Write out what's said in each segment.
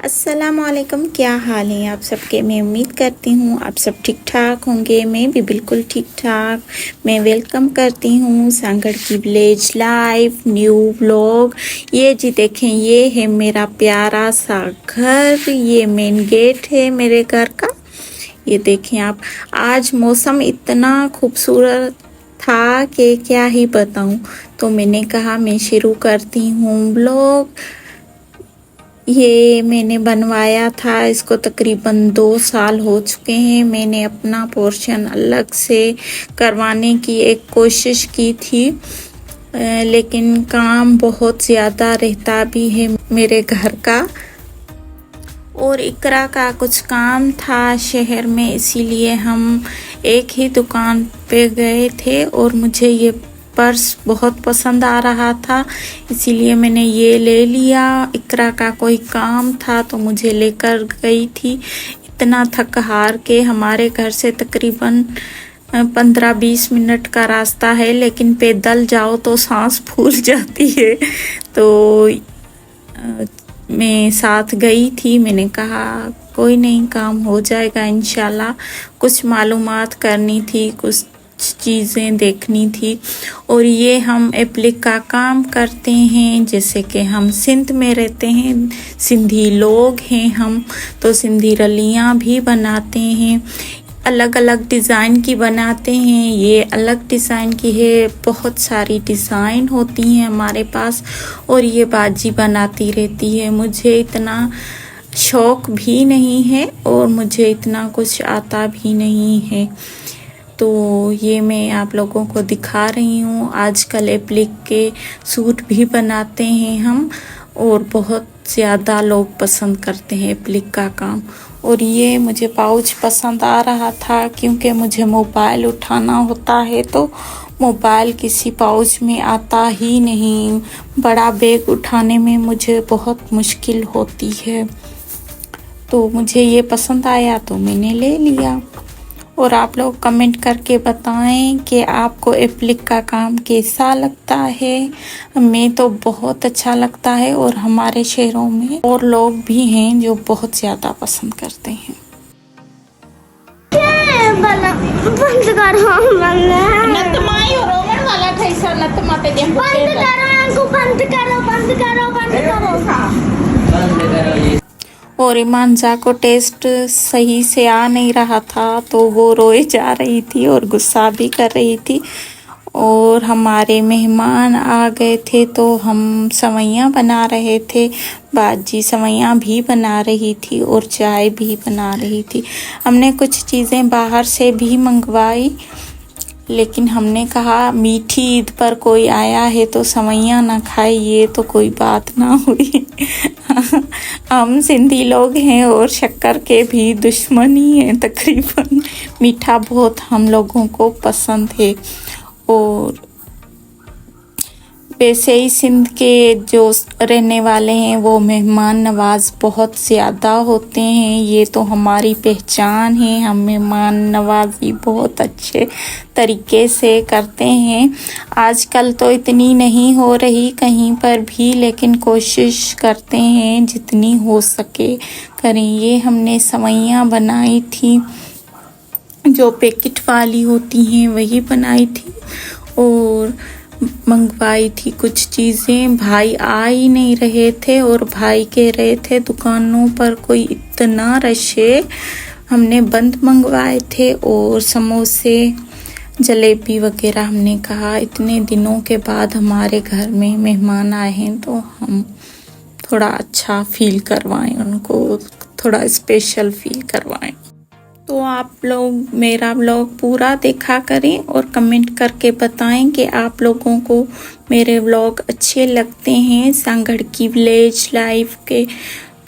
अस्सलामुअलैकुम, क्या हाल है आप सबके। मैं उम्मीद करती हूँ आप सब ठीक ठाक होंगे। मैं भी बिल्कुल ठीक ठाक। मैं वेलकम करती हूँ सांगड़ की विलेज लाइफ न्यू व्लॉग। ये जी देखें, ये है मेरा प्यारा सा घर। ये मेन गेट है मेरे घर का। ये देखें आप, आज मौसम इतना खूबसूरत था कि क्या ही बताऊं। तो मैंने कहा मैं शुरू करती हूँ व्लॉग। ये मैंने बनवाया था, इसको तकरीबन 2 साल हो चुके हैं। मैंने अपना पोर्शन अलग से करवाने की एक कोशिश की थी, लेकिन काम बहुत ज़्यादा रहता भी है मेरे घर का। और इकरा का कुछ काम था शहर में, इसीलिए हम एक ही दुकान पे गए थे और मुझे ये पर्स बहुत पसंद आ रहा था, इसीलिए मैंने ये ले लिया। इकरा का कोई काम था तो मुझे लेकर गई थी। इतना थक हार के, हमारे घर से तकरीबन 15-20 मिनट का रास्ता है, लेकिन पैदल जाओ तो सांस फूल जाती है। तो मैं साथ गई थी। मैंने कहा कोई नहीं, काम हो जाएगा इंशाल्लाह। कुछ मालूमात करनी थी, कुछ चीज़ें देखनी थी। और ये हम एप्लिक का काम करते हैं, जैसे कि हम सिंध में रहते हैं, सिंधी लोग हैं हम, तो सिंधी रलियां भी बनाते हैं। अलग अलग डिज़ाइन की बनाते हैं। ये अलग डिज़ाइन की है, बहुत सारी डिज़ाइन होती हैं हमारे पास। और ये बाजी बनाती रहती है। मुझे इतना शौक़ भी नहीं है और मुझे इतना कुछ आता भी नहीं है। तो ये मैं आप लोगों को दिखा रही हूँ। आजकल एप्लिक के सूट भी बनाते हैं हम, और बहुत ज़्यादा लोग पसंद करते हैं एप्लिक का काम। और ये मुझे पाउच पसंद आ रहा था, क्योंकि मुझे मोबाइल उठाना होता है तो मोबाइल किसी पाउच में आता ही नहीं। बड़ा बैग उठाने में मुझे बहुत मुश्किल होती है, तो मुझे ये पसंद आया तो मैंने ले लिया। और आप लोग कमेंट करके बताएं कि आपको एप्लिक का काम कैसा लगता है। मैं तो बहुत अच्छा लगता है, और हमारे शहरों में और लोग भी हैं जो बहुत ज़्यादा पसंद करते हैं। और ईमानजा को टेस्ट सही से आ नहीं रहा था, तो वो रोए जा रही थी और गुस्सा भी कर रही थी। और हमारे मेहमान आ गए थे तो हम सवैयाँ बना रहे थे। बाजी सवैयाँ भी बना रही थी और चाय भी बना रही थी। हमने कुछ चीज़ें बाहर से भी मंगवाई, लेकिन हमने कहा मीठी ईद पर कोई आया है तो सवैयाँ ना खाए, ये तो कोई बात ना हुई। हम सिंधी लोग हैं और शक्कर के भी दुश्मन ही हैं तकरीबन। मीठा बहुत हम लोगों को पसंद है। और वैसे ही सिंध के जो रहने वाले हैं वो मेहमान नवाज बहुत ज़्यादा होते हैं। ये तो हमारी पहचान है, हम मेहमान नवाजी बहुत अच्छे तरीके से करते हैं। आजकल तो इतनी नहीं हो रही कहीं पर भी, लेकिन कोशिश करते हैं जितनी हो सके करें। ये हमने सवैयाँ बनाई थी, जो पैकेट वाली होती हैं वही बनाई थी। और मंगवाई थी कुछ चीज़ें। भाई आ ही नहीं रहे थे और भाई कह रहे थे दुकानों पर कोई इतना रश है। हमने बंद मंगवाए थे, और समोसे जलेबी वगैरह। हमने कहा इतने दिनों के बाद हमारे घर में मेहमान आए हैं तो हम थोड़ा अच्छा फील करवाएं, उनको थोड़ा स्पेशल फील करवाएं। तो आप लोग मेरा व्लॉग पूरा देखा करें और कमेंट करके बताएं कि आप लोगों को मेरे व्लॉग अच्छे लगते हैं। सांगड़ की विलेज लाइफ के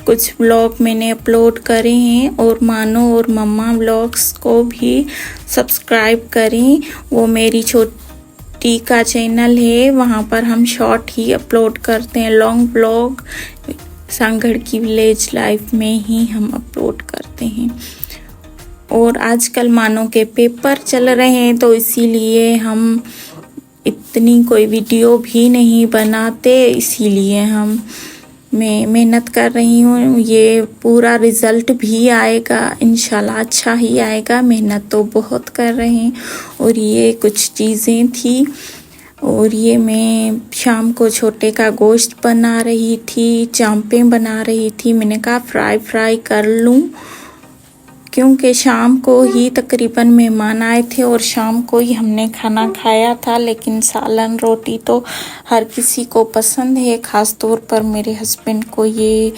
कुछ व्लॉग मैंने अपलोड करे हैं, और मानो और मम्मा व्लॉग्स को भी सब्सक्राइब करें। वो मेरी छोटी का चैनल है, वहाँ पर हम शॉर्ट ही अपलोड करते हैं। लॉन्ग व्लॉग सांगड़ की विलेज लाइफ में ही हम अपलोड करते हैं। और आजकल मानो के पेपर चल रहे हैं, तो इसीलिए हम इतनी कोई वीडियो भी नहीं बनाते। इसीलिए हम मैं मेहनत कर रही हूँ, ये पूरा रिज़ल्ट भी आएगा इंशाल्लाह, अच्छा ही आएगा। मेहनत तो बहुत कर रहे हैं। और ये कुछ चीज़ें थी, और ये मैं शाम को छोटे का गोश्त बना रही थी, चांपें बना रही थी। मैंने कहा फ्राई कर लूँ, क्योंकि शाम को ही तकरीबन मेहमान आए थे और शाम को ही हमने खाना खाया था। लेकिन सालन रोटी तो हर किसी को पसंद है, ख़ास तौर पर मेरे हस्बैंड को ये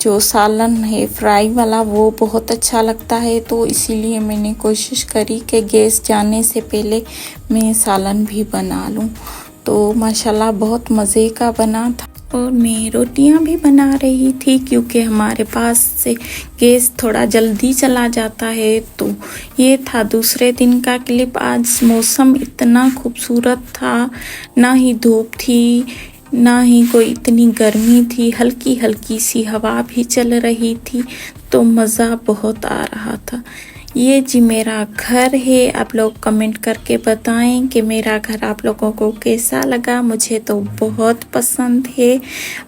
जो सालन है फ्राई वाला वो बहुत अच्छा लगता है। तो इसीलिए मैंने कोशिश करी कि गैस जाने से पहले मैं सालन भी बना लूँ। तो माशाल्लाह बहुत मज़े का बना था। और मैं रोटियां भी बना रही थी, क्योंकि हमारे पास से गैस थोड़ा जल्दी चला जाता है। तो ये था दूसरे दिन का क्लिप। आज मौसम इतना खूबसूरत था, ना ही धूप थी ना ही कोई इतनी गर्मी थी, हल्की हल्की सी हवा भी चल रही थी, तो मज़ा बहुत आ रहा था। ये जी मेरा घर है। आप लोग कमेंट करके बताएं कि मेरा घर आप लोगों को कैसा लगा। मुझे तो बहुत पसंद है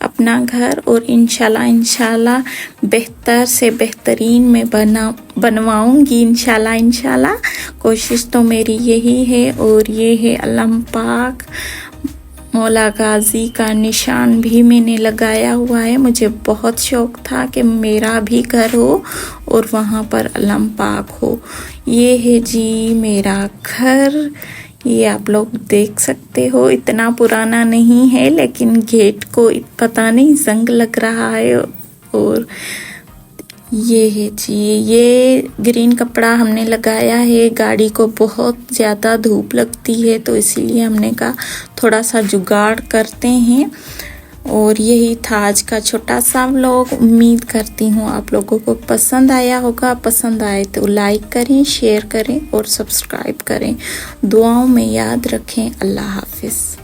अपना घर, और इंशाल्लाह बेहतर से बेहतरीन मैं बनवाऊंगी इंशाल्लाह। कोशिश तो मेरी यही है। और ये है अल्लाह पाक मौला गाजी का निशान भी मैंने लगाया हुआ है। मुझे बहुत शौक़ था कि मेरा भी घर हो और वहाँ पर अल्लाह पाक हो। ये है जी मेरा घर, ये आप लोग देख सकते हो। इतना पुराना नहीं है, लेकिन गेट को पता नहीं जंग लग रहा है। और ये है जी, ये ग्रीन कपड़ा हमने लगाया है। गाड़ी को बहुत ज़्यादा धूप लगती है, तो इसीलिए हमने कहा थोड़ा सा जुगाड़ करते हैं। और यही था आज का छोटा सा व्लॉग। उम्मीद करती हूँ आप लोगों को पसंद आया होगा। पसंद आए तो लाइक करें, शेयर करें और सब्सक्राइब करें। दुआओं में याद रखें। अल्लाह हाफिज़।